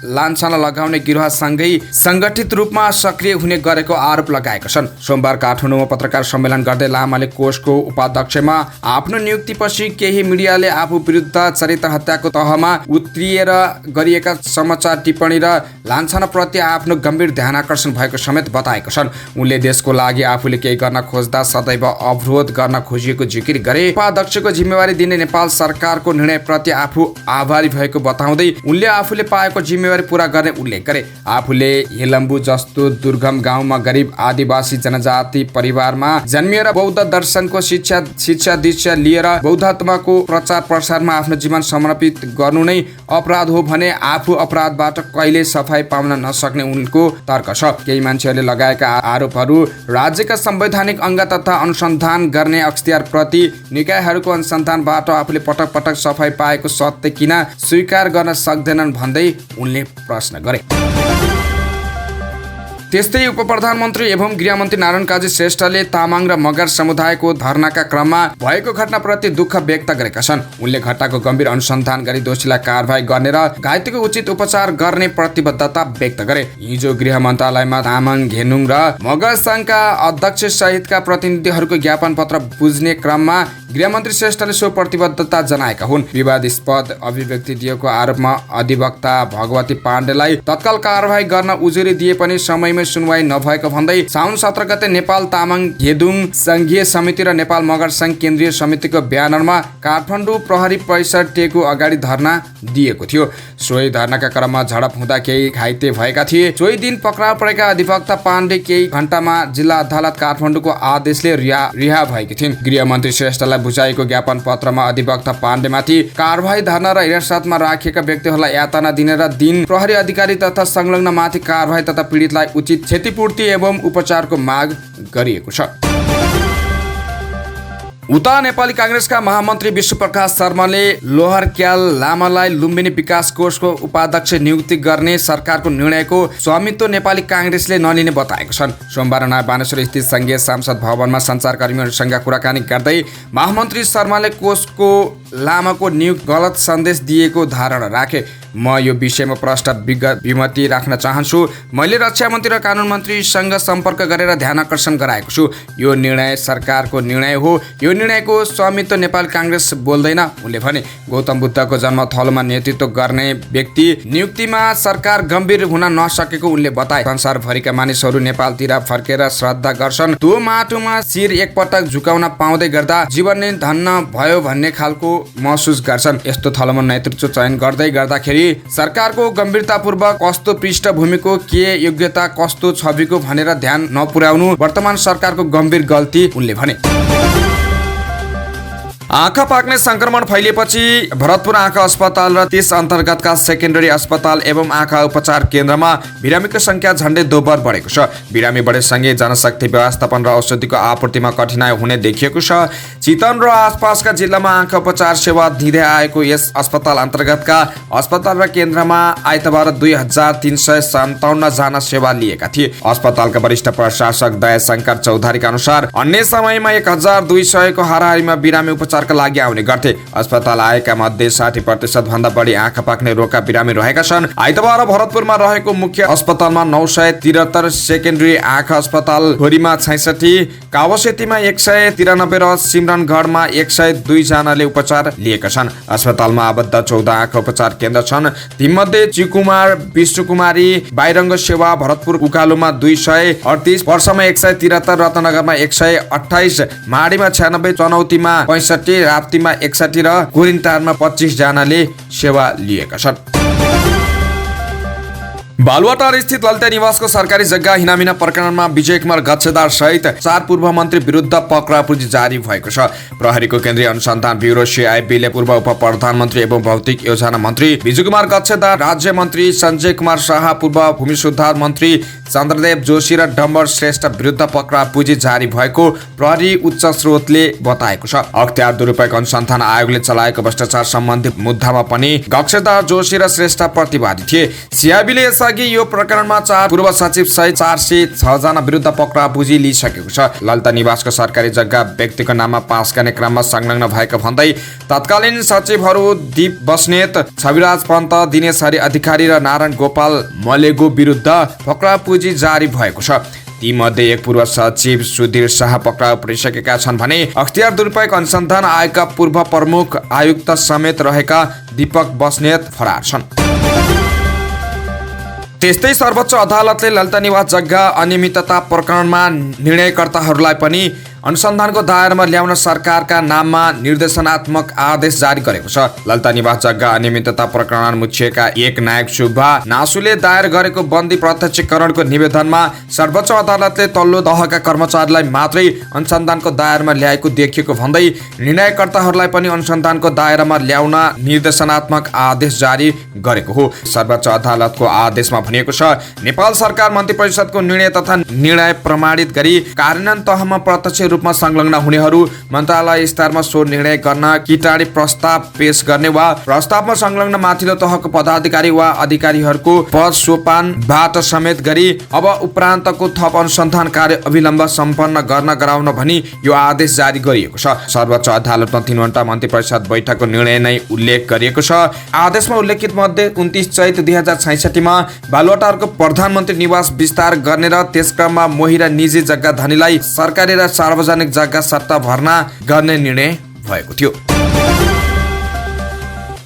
Speaker 1: लान्छना लगाउने गिरोहसँगै संगठित रूपमा सक्रिय हुने गरेको आरोप लगाएका छन्। सोमबार काठमाडौँमा पत्रकार सम्मेलन गर्दै लामाले कोषको उपाध्यक्षमा आफ्नो नियुक्तिपछि केही मिडियाले आफू विरुद्ध चरित्र हत्याको तहमा उत्रिएर गरिएका समाचार टिप्पणी र लान्छनाप्रति आफ्नो गम्भीर ध्यानआकर्षण भएको समेत बताएका छन्। उनले देशको लागि आफूले केही गर्न खोज्दा सदैव अवरोध गर्न खोजिएको जिकिर गरे। उपाध्यक्षको जिम्मेवारी दिने नेपाल सरकारको निर्णयप्रति आफू आभारी भएको बताउँदै उनले आफूले पाएको जिम्मेवारी पूरा गर्ने उल्लेख गरे। आफूले हिलम्बु जस्तो दुर्गम गाउँमा गरिब आदिवासी जनजाति परिवारमा जन्मिएर बौद्ध दर्शनको शिक्षा दीक्षा लिएर बौद्धत्वको प्रचार प्रसारमा आफ्नो जीवन समर्पित गर्नु नै अपराध हो भने आफू अपराधबाट कहिले सफाई पाउन नसक्ने उनको तर्क छ। केही मान्छेहरूले लगाएका आरोपहरू राज्यका संवैधानिक अंग तथा अनुसन्धान गर्ने अख्तियार प्रति निकायहरूको अनुसन्धानबाट आफूले पटक पटक सफाई पाएको सत्य किन स्वीकार गर्न सक्दैनन् भन्दै उनले प्रश्न गरे। त्यस्तै उपप्रधानमन्त्री एवं गृहमन्त्री नारायण काजी श्रेष्ठले तामाङ र मगर समुदायको धरनाका क्रममा भएको घटनाप्रति दुःख व्यक्त गरेका छन्। उनले घटनाको गम्भीर अनुसन्धान गरी दोषीलाई कारबाही गर्ने र घाइतेको उचित उपचार गर्ने प्रतिबद्धता व्यक्त गरे। हिजो गृह मन्त्रालयमा तामाङ, घेनुङ र मगर संघका अध्यक्ष सहितका प्रतिनिधिहरूको ज्ञापन पत्र बुझ्ने क्रममा गृहमन्त्री श्रेष्ठले सो प्रतिबद्धता जनाएका हुन्। विवादास्पद अभिव्यक्ति दिएको आरोपमा अधिवक्ता भगवती पाण्डेलाई तत्काल कारबाही गर्न उजुरी दिए पनि समयमै सुनवाई नभएको भन्दै साउन 17 गते नेपाल तामाङ घेदुङ संघीय समिति र नेपाल मगर संघ केन्द्रीय समितिको ब्यानरमा काठमाडौँ प्रहरी परिसर टेकु अगाडि धरना दिएको थियो। सोही धरनाका क्रममा झडप हुँदा केही घाइते भएका थिए। सोही दिन पक्राउ परेका अधिवक्ता पाण्डे केही घण्टामा जिल्ला अदालत काठमाडौँको आदेशले रिहा भएकी थिइन्। गृहमन्त्री श्रेष्ठलाई बुझाएको ज्ञापन पत्रमा अधिवक्ता पाण्डेमाथि कारबाही धर्ना र हिरासतमा राखेका व्यक्तिहरूलाई यातना दिने र दिन प्रहरी अधिकारी तथा संलग्नमाथि कारबाही तथा पीडितलाई उचित क्षतिपूर्ति एवं उपचारको माग गरिएको छ। उता नेपाली कांग्रेसका महामन्त्री विश्वप्रकाश शर्माले लोहरक्याल लामालाई लुम्बिनी विकास कोषको उपाध्यक्ष नियुक्ति गर्ने सरकारको निर्णयको स्वामित्व नेपाली कांग्रेसले नलिने बताएको छन्। सोमबार नयाँ बानेश्वर स्थित संघीय संसद भवनमा सञ्चारकर्मीहरूसँग कुराकानी गर्दै महामन्त्री शर्माले कोषको लामाको नियुक्ति गलत सन्देश दिएको धारणा राखे। म यो विषयमा प्रष्ट विमति राख्न चाहन्छु। मैले रक्षा मन्त्री र कानुन मन्त्रीसँग सम्पर्क गरेर ध्यान आकर्षण गराएको छु। यो निर्णय सरकारको निर्णय हो। यो निर्णयको स्वामित्व नेपाली कांग्रेस बोल्दैन, उनले भने। गौतम बुद्धको जन्मथलोमा नेतृत्व गर्ने व्यक्ति नियुक्तिमा सरकार गम्भीर हुन नसकेको उनले बताए। संसारभरिका मानिसहरू नेपालतिर फर्केर श्रद्धा गर्छन्। त्यो माटोमा शिर एकपटक झुकाउन पाउँदै गर्दा जीवन नै धन्य भयो भन्ने खालको महसुस गर्छन्। यस्तो थलोमा नेतृत्व चयन गर्दै गर्दाखेरि सरकारको गम्भीरतापूर्वक कस्तो पृष्ठभूमिको के योग्यता कस्तो छविको भनेर ध्यान नपुर्याउनु वर्तमान सरकारको गम्भीर गल्ती, उनले भने। आँखा पाक्ने संक्रमण फैलिएपछि भरतपुर आँखा अस्पताल र त्यस अन्तर्गतका सेकेन्डरी अस्पताल एवं आँखा उपचार केन्द्रमा बिरामीको संख्या झण्डै दोब्बर बढेको छ। बिरामी बढेसँगै जनशक्ति व्यवस्थापन र औषधिको आपूर्तिमा कठिनाइ हुने देखिएको छ। चितवन र आसपासका जिल्लामा आँखा उपचार सेवा दिँदै आएको यस अस्पताल अन्तर्गतका अस्पताल र केन्द्रमा आइतबार 2357 जना सेवा लिएका थिए। अस्पतालका वरिष्ठ प्रशासक दयाशंकर चौधरीका अनुसार अन्य समयमा 1200 को हाराहारीमा बिरामी उपचार का लागि आउने गर्थे। अस्पताल आएका मध्ये 60% भन्दा बढी आँखा पाक्ने रोगका बिरामी रहेका छन्। आइतबार भरतपुरमा रहेको मुख्य अस्पतालमा 973, सेकेन्डरी आँखा अस्पताल खोरीमा 66, कावसेतीमा 193 र सिमरनगढमा 102 जनाले उपचार लिएका छन्। अस्पतालमा आबद्ध 14 आँखा उपचार केन्द्र छन्। तीमध्ये चिकुमार, विष्णुकुमारी, बाइरङ्ग सेवा, भरतपुर उकालोमा 238, पर्सामा 173, रत्नगरमा 128, माडीमा 96, चनौतीमा 65, राप्तीमा 61 र गोरिन्टारमा 25 जनाले सेवा लिएका छन्। बालुवाटार स्थित ललिता निवासको सरकारी जग्गा हिनामिना प्रकरणमा विजय कुमार गच्छेदार सहित 4 पूर्व मन्त्री विरुद्ध पक्राउ जारी भएको छ। प्रहरीको केन्द्रीय अनुसन्धान ब्युरो CIB ले पूर्व उप प्रधानमन्त्री एवं भौतिक योजना मन्त्री विजय कुमार गच्छेदार, राज्य मन्त्री सञ्जय कुमार शाह, पूर्व भूमि सुधार मन्त्री चन्द्रदेव जोशी र डम्बर श्रेष्ठ विरुद्ध पक्राउ जारी भएको प्रहरी उच्च स्रोतले बताएको छ। अख्तियार दुरुपयोग अनुसन्धान आयोगले चलाएको भ्रष्टाचार सम्बन्धी मुद्दामा पनि गच्छेदार, जोशी र श्रेष्ठ प्रतिवादी थिए। CIB ले यो प्रकरणमा 4 पूर्व सचिव सहित 406 जना विरुद्ध पक्राउ लिइसकेको छ। ललिता निवासको सरकारी जग्गा व्यक्तिको नाममा पास गर्ने क्रममा संलग्न भएको भन्दै तत्कालीन सचिवहरू दीप बस्नेत, छविराज पन्त, दिनेश हरि अधिकारी र नारायण गोपाल मलेगो विरुद्ध पक्राउ जारी भएको छ। तीमध्ये एक पूर्व सचिव सुधीर शाह पक्राउ परिसकेका छन् भने अख्तियार दुरुपयोग अनुसन्धान आयोगका पूर्व प्रमुख आयुक्त समेत रहेका दीपक बस्नेत फरार छन्। त्यस्तै सर्वोच्च अदालतले ललिता निवास जग्गा अनियमितता प्रकरणमा निर्णयकर्ताहरूलाई पनि अनुसन्धानको दायरामा ल्याउन सरकारका नाममा निर्देशनात्मक आदेश जारी गरेको छ। ललिता निवास जग्गा अनियमितता प्रकरण मुछिएका एक नायक शुभा नासुले दायर गरेको बन्दी प्रत्यक्षीकरणको निवेदनमा सर्वोच्च अदालतले तल्लो तहका कर्मचारीलाई मात्रै अनुसन्धानको दायरामा ल्याएको देखिएको भन्दै निर्णयकर्ताहरूलाई पनि अनुसन्धानको दायरामा ल्याउन निर्देशनात्मक आदेश जारी गरेको हो। सर्वोच्च अदालतको आदेशमा भनिएको छ, नेपाल सरकार मन्त्री परिषदको निर्णय तथा निर्णय प्रमाणित गरी कार्यान्वयन तहमा प्रत्यक्ष रूपमा संलग्न हुनेहरू मन्त्रालय स्तरमा सो निर्णय गर्न किटाडी प्रस्ताव पेश गर्ने वा प्रस्तावमा संलग्न माथिल्लो तहको पदाधिकारी वा अधिकारीहरूको पद सोपानबाट समेत गरी अब उपरान्तको थप अनुसन्धान कार्य अविलम्ब सम्पन्न गर्न गराउन भनी यो आदेश जारी गरिएको छ। सर्वोच्च अदालतमा 3 वटा मन्त्री परिषद बैठकको निर्णय नै उल्लेख गरिएको छ। आदेशमा उल्लेखित मध्ये 29 चैत 2066 मा बालुवाटारको प्रधानमन्त्री निवास विस्तार गर्ने र त्यसक्रममा मोही र निजी जग्गा धनीलाई सरकारी र सार्वजनिक जग्गा सट्टा भर्ना गर्ने निर्णय भएको थियो।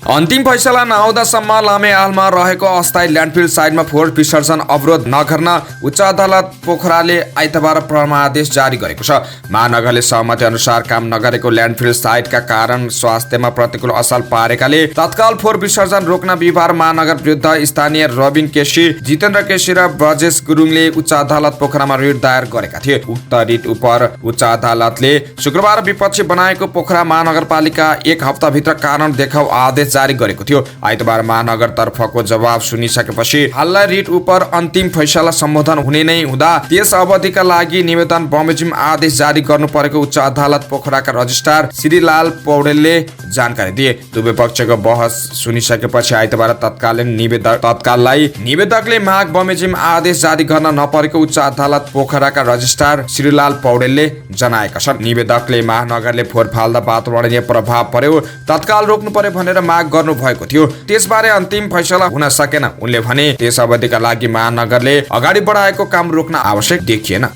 Speaker 1: अन्तिम फैसला नआउँदासम्म लामेहालमा रहेको अस्थायी ल्यान्डफिल साइटमा फोहोर विसर्जन अवरोध नगर्न उच्च अदालत पोखराले आइतबार परमादेश जारी गरेको छ। महानगरले सहमति अनुसार काम नगरेको ल्यान्डफिल साइटका कारण स्वास्थ्यमा प्रतिकूल असर पारेकाले तत्काल फोहोर विसर्जन रोक्न बिहिबार महानगर विरुद्ध स्थानीय रबिन केसी, जितेन्द्र केसी र ब्रजेश गुरुङले उच्च अदालत पोखरामा रिट दायर गरेका थिए। उक्त रिट उप उच्च अदालतले शुक्रबार विपक्षी बनाएको पोखरा महानगरपालिका 1 हप्ताभित्र कारण देखाउ आदेश जारी गरेको थियो। आइतबार महानगर तर्फको जवाब सुनिसकेपछि हाललाई रिट उप अन्तिम फैसला सम्बोधन हुने नै हुँदा त्यस अवधिका लागि निवेदन बमोजिम आदेश जारी गर्नु परेको उच्च अदालत पोखराका रजिस्ट्रार श्रीलाल पौडेलले जानकारी दिए। दुवै पक्षको बहस सुनिसकेपछि आइतबार तत्काललाई निवेदकले माग बमोजिम आदेश जारी गर्न नपरेको उच्च अदालत पोखराका रजिस्ट्रार श्रीलाल पौडेलले जनाएका छन्। निवेदकले महानगरले फोहोर फाल्दा वातावरणीय प्रभाव पर्यो, तत्काल रोक्नु पर्यो भनेर माग गर्नु भएको थियो। त्यसबारे अन्तिम फैसला हुन सकेन। उनले भने त्यस अवधिका लागि महानगरले अगाडि बढाएको काम रोक्न आवश्यक देखिएन।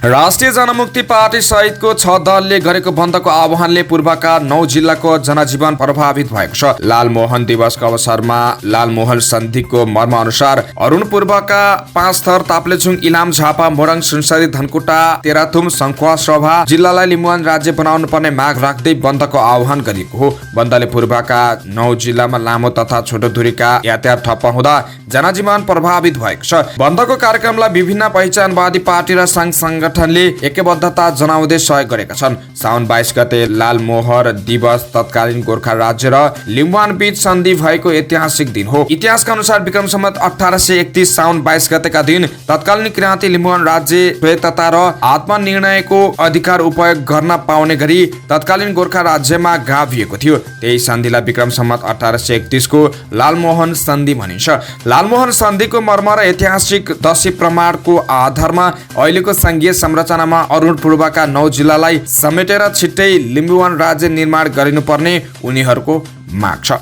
Speaker 1: राष्ट्रिय जनमुक्ति पार्टी सहितको 6 दलले गरेको बन्दको आह्वानले पूर्वका 9 जिल्लाको जनजीवन प्रभावित भएको छ। लालमोहन दिवसको अवसरमा लालमोहन सन्धिको मर्म अनुसार अरुण पूर्वका 5 थर ताप्लेजुङ, इलाम, झापा, मोरङ, सुनसरी, धनकुटा, तेह्रथुम, सङ्खुवा सभा जिल्लालाई लिम्बुवान राज्य बनाउनु पर्ने माग राख्दै बन्दको आह्वान गरिएको हो। बन्दले पूर्वका 9 जिल्लामा लामो तथा छोटो दूरीका यातायात ठप्प हुँदा जनजीवन प्रभावित भएको छ। बन्दको कार्यक्रमलाई विभिन्न पहिचानवादी पार्टी र संघ संगठनले एकबद्धता जनाउँदै सहयोग गरेका छन्। साउन 22 गते लालमोहर दिवस तत्कालीन गोर्खा राज्य र लिम्बुवान बीच सन्धि भएको ऐतिहासिक दिन हो। इतिहासका अनुसार विक्रम सम्वत 1831 साउन 22 गतेका दिन तत्कालीन क्रान्ति लिम्बुवान राज्य स्वायत्तता र आत्मनिर्णयको अधिकार उपयोग गर्न पाउने गरी तत्कालीन गोर्खा राज्यमा गाभिएको थियो। त्यही सन्धिलाई विक्रम सम्वत 1831 को लालमोहन सन्धि भनिन्छ। लालमोहन सन्धिको मर्म र ऐतिहासिक दशी प्रमाणको आधारमा अहिलेको संघीय संरचनामा अरुण पूर्वका 9 जिल्लालाई समेटेर छिट्टै लिम्बुवान राज्य निर्माण गरिनुपर्ने उनीहरूको माग छ।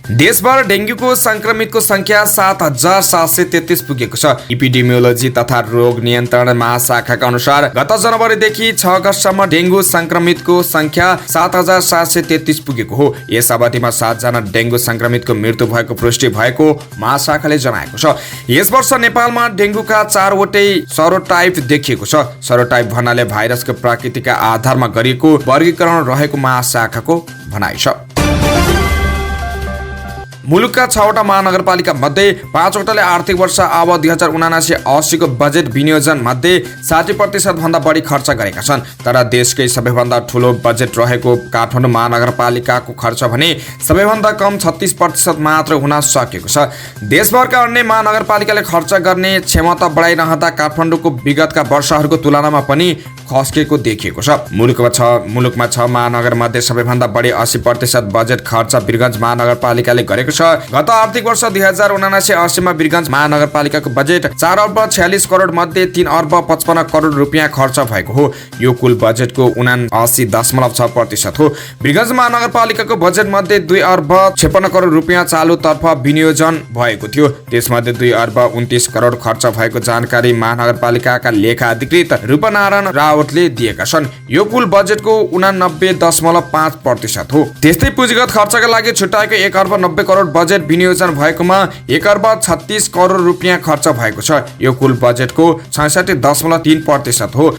Speaker 1: देशभर डेङ्गुको संक्रमितको संख्या 7,733 पुगेको छ। इपिडेमियोलोजी तथा रोग नियन्त्रण महाशाखाका अनुसार गत जनवरीदेखि 6 अगस्तसम्म डेङ्गु संक्रमितको संख्या 7,733 पुगेको हो। यस अवधिमा 7 जना डेङ्गु संक्रमितको मृत्यु भएको पुष्टि भएको महाशाखाले जनाएको छ। यस वर्ष नेपालमा डेङ्गुका 4 वटै सरोटाइप देखिएको छ। सरोटाइप भन्नाले भाइरसको प्रकृतिका आधारमा गरिएको वर्गीकरण रहेको महाशाखाको भनाइ छ। मुलुकका 6 वटा महानगरपालिका मध्ये 5 वटाले आर्थिक वर्ष अब 2079-80 को बजेट विनियोजन मध्ये 60% भन्दा बढी खर्च गरेका छन्। तर देशकै सबैभन्दा ठूलो बजेट रहेको काठमाडौँ महानगरपालिकाको खर्च भने सबैभन्दा कम 36% मात्र हुन सकेको छ। देशभरका अन्य महानगरपालिकाले खर्च गर्ने क्षमता बढाइरहँदा काठमाडौँको विगतका वर्षहरूको तुलनामा पनि खस्केको देखिएको छ। मुलुकमा 6 महानगर मध्ये सबैभन्दा बढी 80% बजेट खर्च वीरगञ्ज महानगरपालिकाले गरेको छ। गत आर्थिक वर्ष 2079-80 मा वीरगञ्ज महानगरपालिकाको बजेट 4 अर्ब 46 करोड मध्ये 3 अर्ब 55 करोड रुपियाँ खर्च भएको हो। यो कुल बजेटको 79.6% हो। वीरगञ्ज महानगरपालिकाको बजेट मध्ये 2 अर्ब 56 करोड रुपियाँ चालुतर्फ विनियोजन भएको थियो। त्यसमध्ये 2 अर्ब 29 करोड खर्च भएको जानकारी महानगरपालिकाका लेखा अधिकृत रूपनारायण राव गिरावटले दिएका छन्। यो कुल बजेटको 89.5% हो। त्यस्तै पुँजीगत खर्चका लागि छुट्याएको 1 अर्ब 90 करोड बजेट विनियोजन भएकोमा 1 अर्ब 36 करोड रुपियाँ खर्च भएको छ। यो कुल बजेटको 66.3% हो।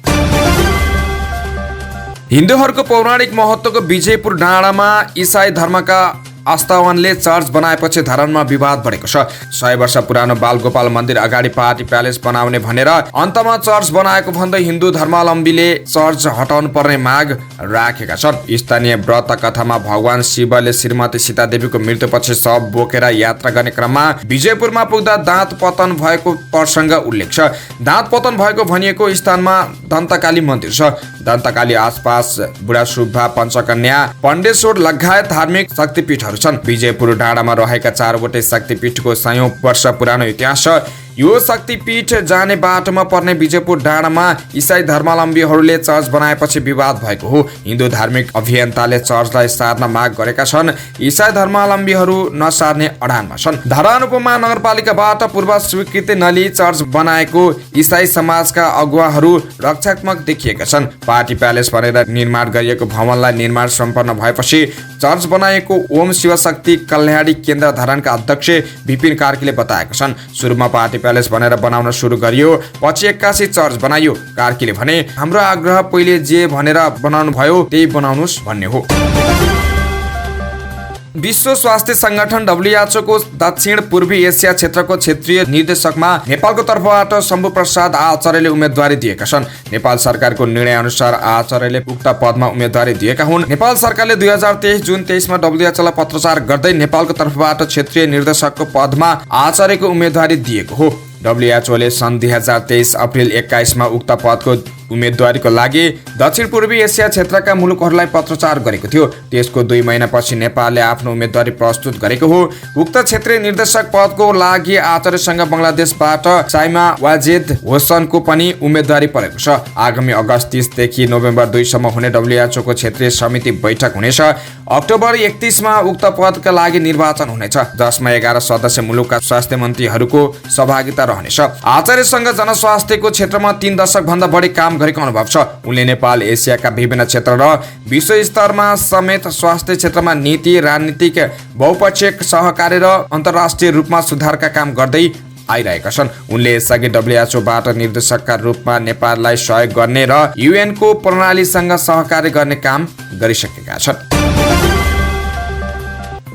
Speaker 1: हिन्दूहरूको पौराणिक महत्त्वको विजयपुर डाँडामा इसाई धर्मका आस्थावानले चर्च बनाएपछि धरानमा विवाद बढेको छ। 100 वर्ष पुरानो बालगोपाल मन्दिर अगाडि पार्टी प्यालेस बनाउने भनेर अन्तमा चर्च बनाएको भन्दै हिन्दू धर्मावलम्बीले चर्च हटाउनु पर्ने माग राखेका छन्। स्थानीय व्रत कथामा भगवान शिवले श्रीमती सीतादेवीको मृत्युपछि शव बोकेर यात्रा गर्ने क्रममा विजयपुरमा पुग्दा दाँत पतन भएको प्रसङ्ग उल्लेख छ। दाँत पतन भएको भनिएको स्थानमा दन्तकाली मन्दिर छ। दन्तकाली आसपास बुढा सुब्बा पञ्चकन्या पण्डेश्वर लगायत धार्मिक शक्तिपीठहरू छन्। विजयपुर डाँडामा रहेका 4वटै शक्तिपीठको 100 वर्ष पुरानो इतिहास छ। यो शक्तिपीठ जाने बाटोमा पर्ने विजयपुर डाँडामा इसाई धर्मावलम्बीहरूले चर्च बनाएपछि विवाद भएको हो। हिन्दू धार्मिक अभियन्ताले चर्चलाई सार्न माग गरेका छन्। इसाई धर्मावलम्बीहरू नसार्ने अडानमा छन्। धरान उपमा नगरपालिकाबाट पूर्व स्वीकृति नलिई चर्च बनाएको इसाई समाजका अगुवाहरू रक्षात्मक देखिएका छन्। पार्टी प्यालेस भनेर निर्माण गरिएको भवनलाई निर्माण सम्पन्न भएपछि चर्च बनाएको ओम शिवशक्ति कल्याणी केन्द्र धरानका अध्यक्ष विपिन कार्कीले बताएका छन्। सुरुमा पार्टी प्यालेस भनेर बनाउन सुरु गरियो, पछि 81 चर्च बनाइयो। कार्कीले भने, हाम्रो आग्रह पहिले जे भनेर बनाउनु भयो त्यही बनाउनुस् भन्ने हो। विश्व स्वास्थ्य संगठन WHO को दक्षिण पूर्वी एसिया क्षेत्रको क्षेत्रीय निर्देशकमा नेपालको तर्फबाट शम्भु प्रसाद आचार्यले उम्मेदवारी दिएका छन्। नेपाल सरकारको निर्णय अनुसार आचार्यले उक्त पदमा उम्मेदवारी दिएका हुन्। नेपाल सरकारले 2023 जुन 23 मा WHOलाई पत्रचार गर्दै नेपालको तर्फबाट क्षेत्रीय निर्देशकको पदमा आचार्यको उम्मेदवारी दिएको हो। WHOले सन् 2023 अप्रिल 21 मा उक्त पदको उम्मेदवारीको लागि दक्षिण पूर्वी एसिया क्षेत्रका मुलुकहरूलाई पत्रचार गरेको थियो। त्यसको 2 महिनापछि नेपालले आफ्नो उम्मेदवारी प्रस्तुत गरेको हो। उक्त क्षेत्रीय निर्देशक पदको लागि आचार्यसँग बङ्गलादेशबाट साइमा वाजेद होसनको पनि उम्मेदवारी परेको छ। आगामी अगस्त 30 देखि नोभेम्बर 2 सम्म हुने WHO को क्षेत्रीय समिति बैठक हुनेछ। अक्टोबर 31 मा उक्त पदका लागि निर्वाचन हुनेछ, जसमा 11 सदस्य मुलुकका स्वास्थ्य मन्त्रीहरूको सहभागिता रहनेछ। आचार्यसँग जनस्वास्थ्यको क्षेत्रमा 3 दशक भन्दा बढी काम गरेको अनुभव छ। उनले नेपाल, एसियाका विभिन्न क्षेत्र र विश्व स्तरमा समेत स्वास्थ्य क्षेत्रमा नीति, राजनीतिक, बहुपक्षीय सहकारी र अन्तर्राष्ट्रिय रूपमा सुधारका काम गर्दै आइरहेका छन्। उनले यसअघि WHO बाट निर्देशकका रूपमा नेपाललाई सहयोग गर्ने र UN को प्रणालीसँग सहकार्य गर्ने काम गरिसकेका छन्।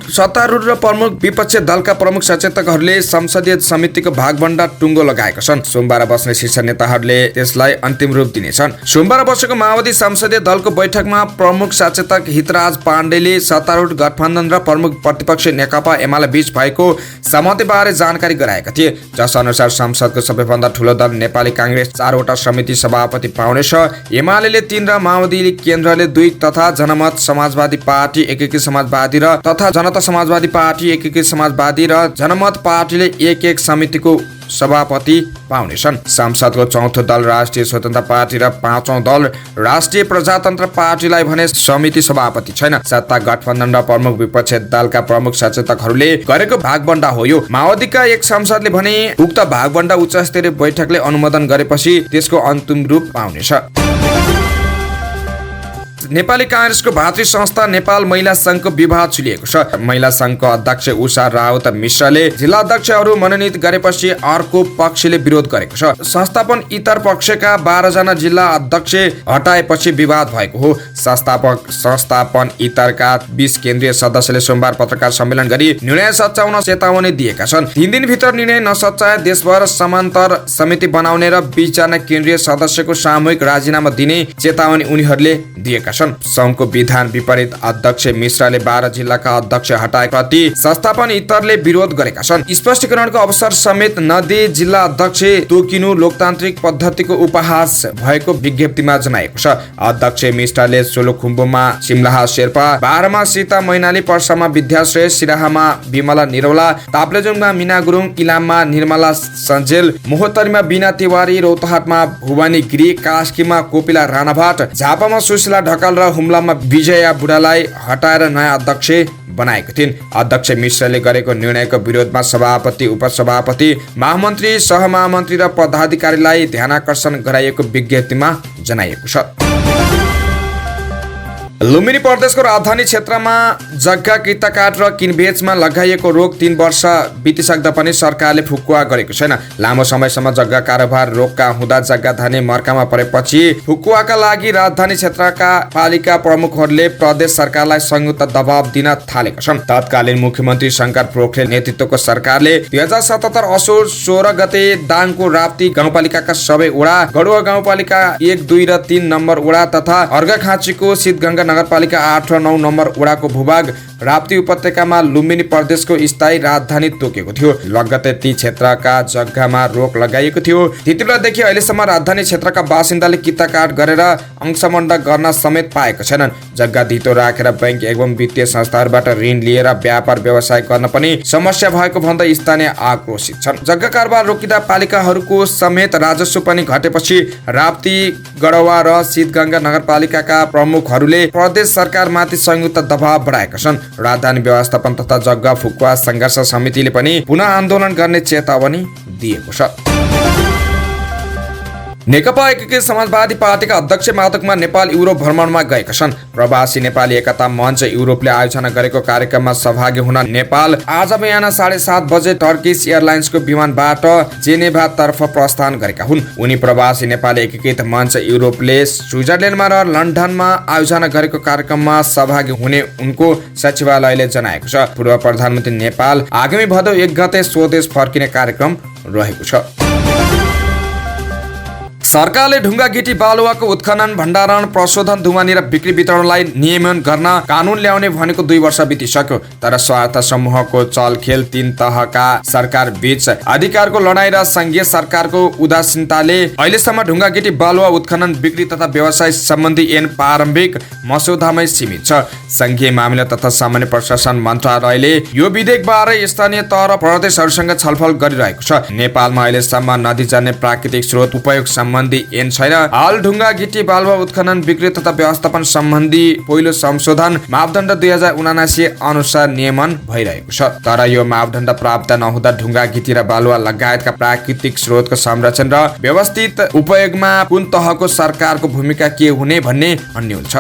Speaker 1: सत्तारूढ र प्रमुख विपक्षी दलका प्रमुख सचेतकहरूले संसदीय समितिको भागभण्डा टुङ्गो लगाएका छन्। सोमबार बस्ने शीर्ष नेताहरूले त्यसलाई अन्तिम रूप दिनेछन्। सोमबार बसेको माओवादी संसदीय दलको बैठकमा प्रमुख सचेतक हितराज पाण्डेले सत्तारूढ गठबन्धन र प्रमुख प्रतिपक्ष नेकपा एमाले बीच भएको सहमतिबारे जानकारी गराएका थिए, जस अनुसार संसदको सबैभन्दा ठूलो दल नेपाली कांग्रेस 4 वटा समिति सभापति पाउनेछ। एमाले 3 र माओवादी केन्द्रले 2 तथा जनमत समाजवादी पार्टी, एकीकृत समाजवादी र तथा जनता समाजवादी पार्टी, एकीकृत समाजवादी र जनमत पार्टीले 1-1 समितिको सभापति पाउनेछन्। संसदको चौथो दल राष्ट्रिय स्वतन्त्र पार्टी र 5औं दल राष्ट्रिय प्रजातन्त्र पार्टीलाई भने समिति सभापति छैन। सत्ता गठबन्धन र प्रमुख विपक्षी दलका प्रमुख सचेतकहरूले गरेको भागबण्डा हो यो। माओवादीका एक सांसदले भने उक्त भागबण्डा उच्च स्तरीय बैठकले अनुमोदन गरेपछि त्यसको अन्तिम रूप पाउनेछ। नेपाली कांग्रेसको भातृ संस्था नेपाल महिला संघको विवाद चुलिएको छ। महिला संघको अध्यक्ष उषा राउत मिश्रले जिल्ला अध्यक्षहरू मनोनित गरेपछि अर्को पक्षले विरोध गरेको छ। संस्थापन इतर पक्षका 12 जना जिल्ला अध्यक्ष हटाएपछि विवाद भएको हो। संस्थापन इतरका 20 केन्द्रीय सदस्यले सोमबार पत्रकार सम्मेलन गरी निर्णय सच्याउन चेतावनी दिएका छन्। 3 दिनभित्र निर्णय नसच्याए देशभर समान्तर समिति बनाउने र 20 जना केन्द्रीय सदस्यको सामूहिक राजीनामा दिने चेतावनी उनीहरूले दिएका छन्। संघको विधान विपरीत अध्यक्ष मिश्रले 12 जिल्लाका अध्यक्ष हटाएप्रति संस्थापन इतरले विरोध गरेका छन्। स्पष्टीकरणको अवसर समेत नदिई जिल्ला अध्यक्ष तोकिनु लोकतान्त्रिक पद्धतिको उपहास भएको विज्ञप्तिमा जनाएको छ। अध्यक्ष मिश्रले सोलुखुम्बुमा सिमलाहा शेर्पा, बाह्रमा सीता मैनाली, पर्सामा विद्याश्रेय, सिराहामा विमला निरौला, ताप्लेजुङमा मिना गुरुङ, इलाममा निर्मला सञ्जेल, मोहतरीमा बिना तिवारी, रौतहटमा भुवानी गिरी, कास्कीमा कोपिला राणाभाट, झापामा सुशीला ढकाल, ढकाल र हुम्लामा विजया बुढालाई हटाएर नयाँ अध्यक्ष बनाएको थिइन्। अध्यक्ष मिश्रले गरेको निर्णयको विरोधमा सभापति, उपसभापति, महामन्त्री, सहमहामन्त्री र पदाधिकारीलाई ध्यानाकर्षण गराइएको विज्ञप्तिमा जनाइएको छ। लुम्बिनी प्रदेशको राजधानी क्षेत्रमा जग्गा किताकाट र किनबेचमा लगाइएको रोक 3 वर्ष बितिसक्दा पनि सरकारले फुकुवा गरेको छैन। लामो समयसम्म जग्गा कारोबार रोकका हुँदा जग्गा धनी मर्कामा परेपछि फुकुवाका लागि राजधानी क्षेत्रका पालिका प्रमुखहरूले प्रदेश सरकारलाई संयुक्त दबाव दिन थालेका छन्। तत्कालीन मुख्यमन्त्री शंकर पोखरेल नेतृत्वको सरकारले 2077 असोज 16 गते दाङको राप्ती गाउँपालिकाका सबै वडा, गडुवा गाउँपालिका 1, 2 र 3 नम्बर वडा तथा अर्घाखाँचीको शीतगंगा नगरपालिका 8 र 9 नम्बर वडाको भूभाग राप्ती उपत्यकामा लुम्बिनी प्रदेशको स्थायी राजधानी तोकेको थियो। लगत्तै ती क्षेत्रका जग्गामा रोक लगाइएको थियो। त्यति बेलादेखि अहिलेसम्म राजधानी क्षेत्रका बासिन्दाले किताकाट गरेर अंशमण्ड गर्न समेत पाएको छैनन्। जग्गा धितो राखेर बैंक एवं वित्तीय संस्थाहरूबाट ऋण लिएर व्यापार व्यवसाय गर्न पनि समस्या भएको भन्दै स्थानीय आक्रोशित छन्। जग्गा कारोबार रोकिँदा पालिकाहरूको समेत राजस्व पनि घटेपछि राप्ती, गडवा र शीतगंगा नगरपालिकाका प्रमुखहरूले प्रदेश सरकारमाथि संयुक्त दबाव बढाएका छन्। राजधानी व्यवस्थापन तथा जग्गा फुकुवा संघर्ष समितिले पनि पुनः आन्दोलन गर्ने चेतावनी दिएको छ। नेकपा एकीकृत समाजवादी पार्टीका अध्यक्ष माधव कुमार नेपाल युरोप भ्रमणमा गएका छन्। प्रवासी नेपाली एकता मञ्च युरोपले आयोजना गरेको कार्यक्रममा सहभागी हुन नेपाल आज बिहान 7:30 बजे टर्किस एयरलाइन्सको विमानबाट जेनेभा तर्फ प्रस्थान गरेका हुन्। उनी प्रवासी नेपाली एकीकृत मञ्च युरोपले स्विजरल्यान्डमा र लन्डनमा आयोजना गरेको कार्यक्रममा सहभागी हुने उनको सचिवालयले जनाएको छ। पूर्व प्रधानमन्त्री नेपाल आगामी भदौ 1 गते स्वदेश फर्किने कार्यक्रम रहेको छ। सरकारले ढुङ्गा गिटी बालुवाको उत्खनन, भण्डारण, प्रशोधन, धुवानी र बिक्री वितरणलाई नियमन गर्न कानुन ल्याउने भनेको 2 वर्ष बितिसक्यो। तर स्वार्थ समूहको चलखेल, 3 तहका सरकार बीच अधिकारको लडाई र संघीय सरकारको उदासीनताले अहिलेसम्म ढुङ्गा गिटी बालुवा उत्खनन, बिक्री तथा व्यवसाय सम्बन्धी ऐन प्रारम्भिक मसौदामै सीमित छ। संघीय मामिला तथा सामान्य प्रशासन मन्त्रालयले यो विधेयकबारे स्थानीय तह र प्रदेशहरूसँग छलफल गरिरहेको छ। नेपालमा अहिलेसम्म नदी जन्य प्राकृतिक स्रोत उपयोग सम्बन्धी ऐन छैन। हाल ढुङ्गा गिटी बालुवा उत्खनन, बिक्री तथा व्यवस्थापन सम्बन्धी पहिलो संशोधन मापदण्ड 2079 अनुसार नियमन भइरहेको छ। तर यो मापदण्ड प्राप्त नहुँदा ढुङ्गा गिटी र बालुवा लगायतका प्राकृतिक स्रोतको संरक्षण र व्यवस्थित उपयोगमा कुन तहको सरकारको भूमिका के हुने भन्ने अन्य हुन्छ।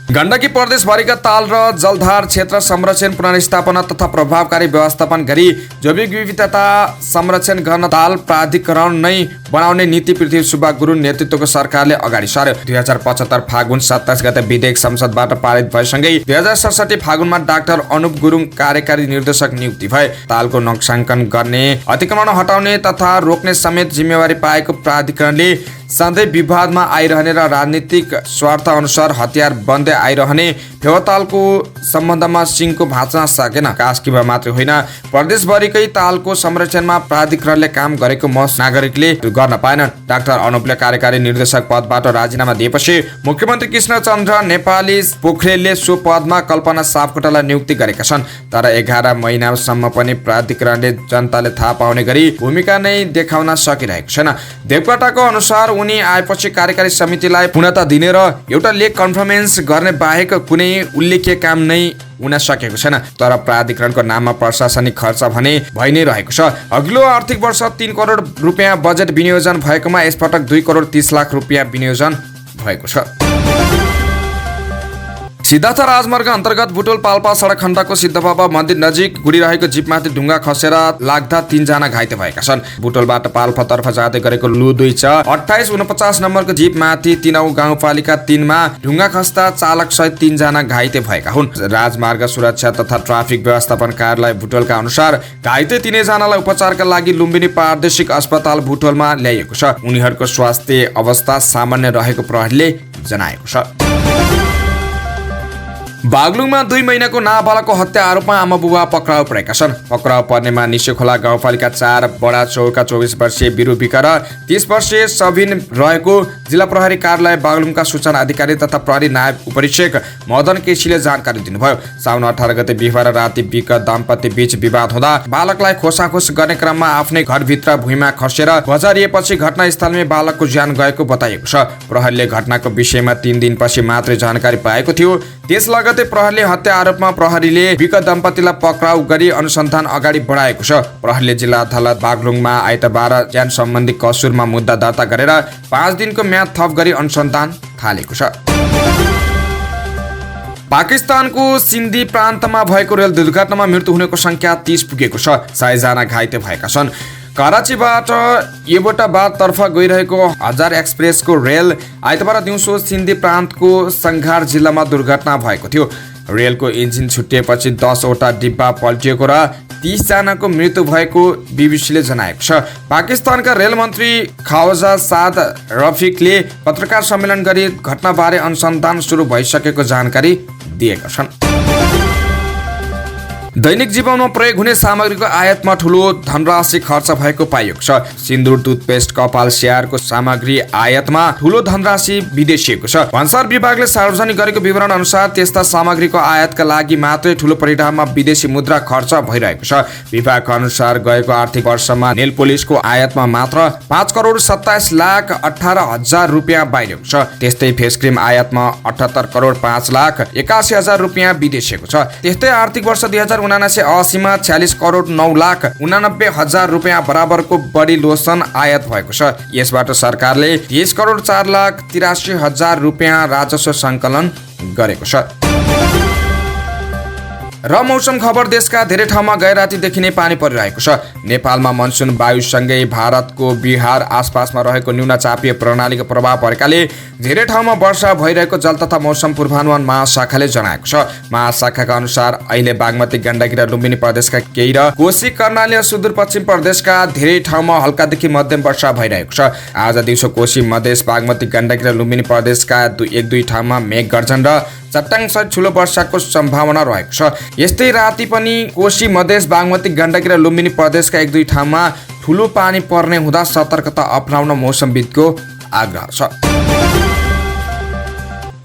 Speaker 1: गण्डकी प्रदेशभरिका ताल र जलधार क्षेत्र संरक्षण, पुनर्स्थापना तथा प्रभावकारी व्यवस्थापन गरी जैविक विविधता संरक्षण गर्न ताल प्राधिकरण नै बनाउने नीति पृथ्वी सुब्बा गुरुङ नेतृत्वको सरकारले अगाडि सार्यो। 2075 फागुन 27 गते विधेयक संसदबाट पारित भएसँगै 2067 फागुनमा डाक्टर अनुप गुरुङ कार्यकारी निर्देशक नियुक्ति भए। तालको नोक्साङ्कन गर्ने, अतिक्रमण हटाउने तथा रोक्ने समेत जिम्मेवारी पाएको प्राधिकरणले सधैँ विवादमा आइरहने र राजनीतिक स्वार्थ अनुसार हतियार बन्दै आइरहने फेवातालको सम्बन्धमा सिंहको भाँच्न सकेन। कास्कीमा मात्रै होइन, प्रदेशभरिकै तालको संरक्षणमा प्राधिकरणले काम गरेको नागरिकले गर्न पाएनन्। डाक्टर अनुपले कार्यकारी निर्देशक पदबाट राजीनामा दिएपछि मुख्यमन्त्री कृष्णचन्द्र नेपाली पोखरेलले सो पदमा कल्पना सापकोटालाई नियुक्ति गरेका छन्। तर 11 महिनासम्म पनि प्राधिकरणले जनताले थाहा पाउने गरी भूमिका नै देखाउन सकिरहेको छैन। देवकोटाको अनुसार उनी आएपछि कार्यकारी समितिलाई पूर्णता दिने र एउटा लेख कन्फरेन्स गर्ने बाहेक कुनै उल्लेख्य काम नै हुन सकेको छैन। तर प्राधिकरणको नाममा प्रशासनिक खर्च भने भइ नै रहेको छ। अघिल्लो आर्थिक वर्ष 3 करोड रुपियाँ बजेट विनियोजन भएकोमा यसपटक 2 करोड 30 लाख रुपियाँ विनियोजन भएको छ। सिद्धार्थ राजमार्ग अन्तर्गत बुटोल पाल्पा सडक खण्डको सिद्धबाबा मन्दिर नजिक गुडिरहेको जीपमाथि ढुङ्गा खसेर लाग्दा 3 जना घाइते भएका छन्। बुटोलबाट पाल्पातर्फ जाँदै गरेको लु 2 छ 2849 नम्बरको जीपमाथि 3औं गाउँपालिका 3 मा ढुङ्गा खस्दा चालक सहित 3 जना घाइते भएका हुन्। राजमार्ग सुरक्षा तथा ट्राफिक व्यवस्थापन कार्यालय बुटोलका अनुसार घाइते 3 जनालाई उपचारका लागि लुम्बिनी प्रादेशिक अस्पताल बुटोलमा ल्याइएको छ। उनीहरूको स्वास्थ्य अवस्था सामान्य रहेको प्रहरीले जनाएको छ। बागलुङमा 2 महिनाको नाबालकको हत्या आरोपमा आमा बुबा पक्राउ परेका छन्। पक्राउ पर्नेमा निस्यखोला गाउँपालिका 4 बडा चौरका 24 वर्षीय बिरु विका र 30 वर्षीय सबिन रहेको जिल्ला प्रहरी कार्यालय बागलुङका सूचना अधिकारी तथा प्रहरी नायब उपरीक्षक मदन केसीले जानकारी दिनुभयो। साउन 18 गते बिहीबार राति विक दम्पति बीच विवाद हुँदा बालकलाई खोसाखोस गर्ने क्रममा आफ्नै घरभित्र भुइँमा खसेर बजारिएपछि घटनास्थलमै बालकको ज्यान गएको बताइएको छ। प्रहरीले घटनाको विषयमा 3 दिनपछि मात्रै जानकारी पाएको थियो। त्यस लगतै प्रहरीले हत्या आरोपमा प्रहरीले विक दम्पतिलाई पक्राउ गरी अनुसन्धान अगाडि बढाएको छ। प्रहरीले जिल्ला अदालत बागलुङमा आइतबार ज्यान सम्बन्धी कसुरमा मुद्दा दर्ता गरेर 5 दिनको म्याद थप गरी अनुसन्धान थालेको छ। पाकिस्तानको सिन्धी प्रान्तमा भएको रेल दुर्घटनामा मृत्यु हुनेको संख्या 30 पुगेको छ। 6 जना घाइते भएका छन्। कराचीबाट एबोटाबादतर्फ गइरहेको हजार एक्सप्रेसको रेल आइतबार दिउँसो सिन्धी प्रान्तको संघार जिल्लामा दुर्घटना भएको थियो। रेलको इन्जिन छुटिएपछि 10 वटा डिब्बा पल्टिएको र 30 जनाको मृत्यु भएको बीबीसीले जनाएको छ। पाकिस्तानका रेल मन्त्री ख्वाजा साद रफिकले पत्रकार सम्मेलन गरी घटनाबारे अनुसन्धान सुरु भइसकेको जानकारी दिएका छन्। दैनिक जीवनमा प्रयोग हुने सामग्रीको आयातमा ठूलो धनराशि खर्च भएको पाइएको छ। सिन्दुर, टुथपेस्ट, कपाल, स्याहारको सामग्री आयातमा ठूलो धनराशि विदेशिएको छ। भन्सार विभागले सार्वजनिक गरेको विवरण अनुसार त्यस्ता सामग्रीको आयातका लागि मात्रै ठूलो परिमाणमा विदेशी मुद्रा खर्च भइरहेको छ। विभागका अनुसार गएको आर्थिक वर्षमा नेल पोलिसको आयातमा मात्र 5 करोड 27 लाख 18 हजार रुपियाँ बाहिरिएको छ। त्यस्तै फेस क्रिम आयातमा 78 करोड 5 लाख 81 हजार रुपियाँ विदेशिएको छ। त्यस्तै आर्थिक वर्ष 1979-80 मा 46 करोड 9 लाख 89 हजार रुपियाँ बराबरको बढी लोसन आयात भएको छ। यसबाट सरकारले 30 करोड 4 लाख 83 हजार रुपियाँ राजस्व सङ्कलन गरेको छ। र मौसम खबर देशका धेरै ठाउँमा गैरातीदेखि नै पानी परिरहेको छ। नेपालमा मनसुन वायुसँगै भारतको बिहार आसपासमा रहेको न्यूनचापीय प्रणालीको प्रभाव परेकाले धेरै ठाउँमा वर्षा भइरहेको जल तथा मौसम पूर्वानुमान महाशाखाले जनाएको छ। महाशाखाका अनुसार अहिले बागमती, गण्डकी र लुम्बिनी प्रदेशका केही र कोशी, कर्णाली र सुदूरपश्चिम प्रदेशका धेरै ठाउँमा हल्कादेखि मध्यम वर्षा भइरहेको छ। आज दिउँसो कोशी, मधेस, बागमती, गण्डकी र लुम्बिनी प्रदेशका 1-2 ठाउँमा मेघ गर्जन र चट्टाङसहित ठुलो वर्षाको सम्भावना रहेको छ। यस्तै राति पनि कोशी, मधेस, बागमती, गण्डकी र लुम्बिनी प्रदेशका 1-2 ठाउँमा ठुलो पानी पर्ने हुँदा सतर्कता अपनाउन मौसमविदको आग्रह छ।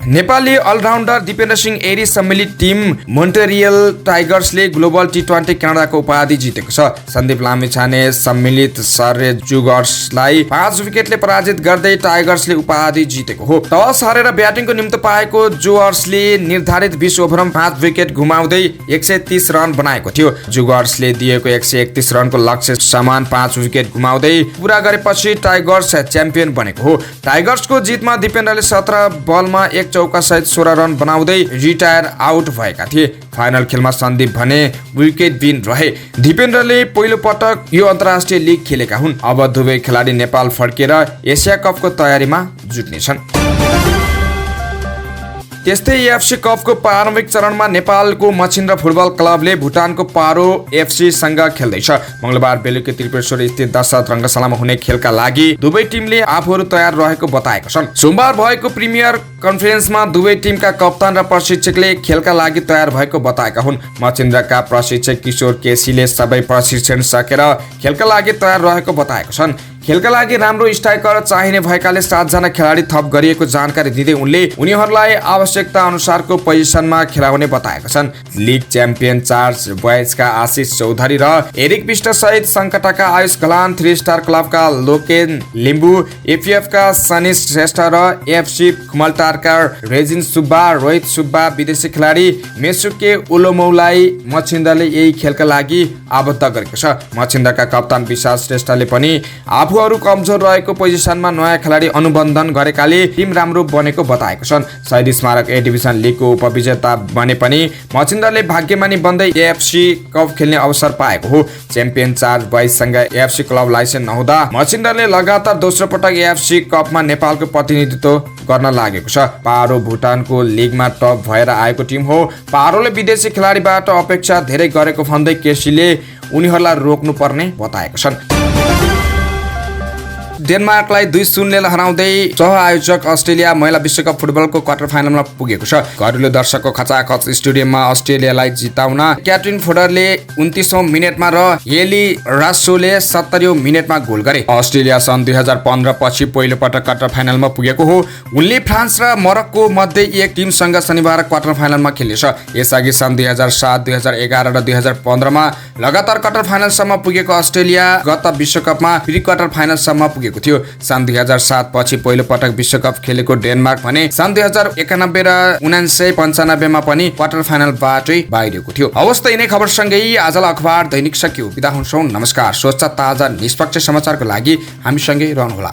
Speaker 1: नेपाली अलराउन्डर दिपेन्द्र सिंह एरी सम्मिलित टिम मोन्ट्रियल टाइगर्सले ग्लोबल T20 क्यानाडाको उपाधि जितेको छ। सन्दीप लामिछाने सम्मिलित सर्रे जुगर्सलाई 5 विकेटले पराजित गर्दै टाइगर्सले उपाधि जितेको हो। टस हारेर ब्याटिङको निम्ति पाएको जुगर्सले निर्धारित 20 ओभरमा 5 विकेट गुमाउँदै 130 रन बनाएको थियो। जुगर्सले दिएको 131 रनको लक्ष्य समान 5 विकेट गुमाउँदै पूरा गरेपछि टाइगर्स च्याम्पियन बनेको हो। टाइगर्सको जितमा दिपेन्द्रले 17 बलमा 1 चौका सहित 16 रन बनाउँदै रिटायर आउट भएका थिए। फाइनल खेलमा सन्दीप भने विकेट विन रहे। दिपेन्द्रले पहिलो पटक यो अन्तर्राष्ट्रिय लिग खेलेका हुन्। अब दुवै खेलाडी नेपाल फर्केर एसिया कपको तयारीमा जुट्नेछन्। त्यस्तै एफसी कपको प्रारम्भिक चरणमा नेपालको मछिन्द्र फुटबल क्लबले भुटानको पारो एफसी सँग खेल्दैछ। मंगलबार बेलुकी त्रिपुरेश्वर स्थित दशरथ रङ्गशालामा हुने खेलका लागि दुवै टिमले आफूहरू तयार रहेको बताएका छन्। सोमबार भएको प्रिमियर कन्फरेन्समा दुवै टिमका कप्तान र प्रशिक्षकले खेलका लागि तयार भएको बताएका हुन्। मछिन्द्रका प्रशिक्षक किशोर केसीले सबै प्रशिक्षण सकेर खेलका लागि तयार रहेको बताएका छन्। खेलका लागि राम्रो स्ट्राइकर चाहिने भएकाले 7 जना खेलाडी थप गरिएको जानकारी दिँदै उनले उनीहरूलाई आवश्यकता अनुसारको पोजिसनमा खेलाउने बताएका छन्। लिग च्याम्पियन चार्ज बॉयजका आशिष चौधरी र एरिक बिष्ट सहित संकटाका आयुष घलान, 3 स्टार क्लबका लोकेन लिम्बू, एफएफका सनिस श्रेष्ठ र एफसी खुमलटारका रेजिन सुब्बा, रोहित सुब्बा विदेशी खेलाडी मेसुके उलोमौलाई मछिन्द्रले यही खेलका लागि आबद्ध गरेको छ। मछिन्द्रका कप्तान विशाल श्रेष्ठले पनि आफूहरू कमजोर रहेको पोजिसनमा नयाँ खेलाडी अनुबन्धन गरेकाले टिम राम्रो बनेको बताएको छन्। शहीद स्मारक ए डिभिजन लिगको उपविजेता बने पनि मछिन्द्रले भाग्यमानी बन्दै एएफसी कप खेल्ने अवसर पाएको हो। च्याम्पियन चार्ज बॉयजसँग एएफसी क्लब लाइसेन्स नहुँदा मछिन्द्रले लगातार दोस्रो पटक एएफसी कपमा नेपालको प्रतिनिधित्व गर्न लागेको छ। पारो भुटानको लिगमा टप भएर आएको टिम हो। पारोले विदेशी खेलाडीबाट अपेक्षा धेरै गरेको भन्दै केसीले उनीहरूलाई रोक्नुपर्ने बताएका छन्। डेनमार्कलाई 2-0 हराउँदै सह-आयोजक अस्ट्रेलिया महिला विश्वकप फुटबलको क्वार्टर फाइनलमा पुगेको छ। घरेलु दर्शकको खचाखच स्टेडियममा अस्ट्रेलियालाई जिताउन क्याट्रिन फोडरले 29औं मिनेटमा र हेली रासोले 70औं मिनेटमा गोल गरे। अस्ट्रेलिया सन् 2015 पछि पहिलो पटक क्वार्टर फाइनलमा पुगेको हो। उनले फ्रान्स र मोरक्को मध्ये एक टिमसँग शनिबार क्वार्टर फाइनलमा खेल्नेछ। यसअघि सन् 2007, 2011 र 2015 मा लगातार क्वार्टर फाइनलसम्म पुगेको अस्ट्रेलिया गत विश्वकपमा प्री क्वार्टर फाइनलसम्म पुगेको थियो। सन् 2007 पछि पहिलो पटक विश्वकप खेलेको डेनमार्क भने सन् 2091 र 1995 मा पनि क्वार्टर फाइनलबाटै बाहिरिएको थियो। अवस्था यिनै खबरसँगै आजलाई अखबार दैनिक सकियो। बिदा हुन्छौँ। नमस्कार। स्वच्छ, ताजा, निष्पक्ष समाचारको लागि हामीसँगै रहनुहोला।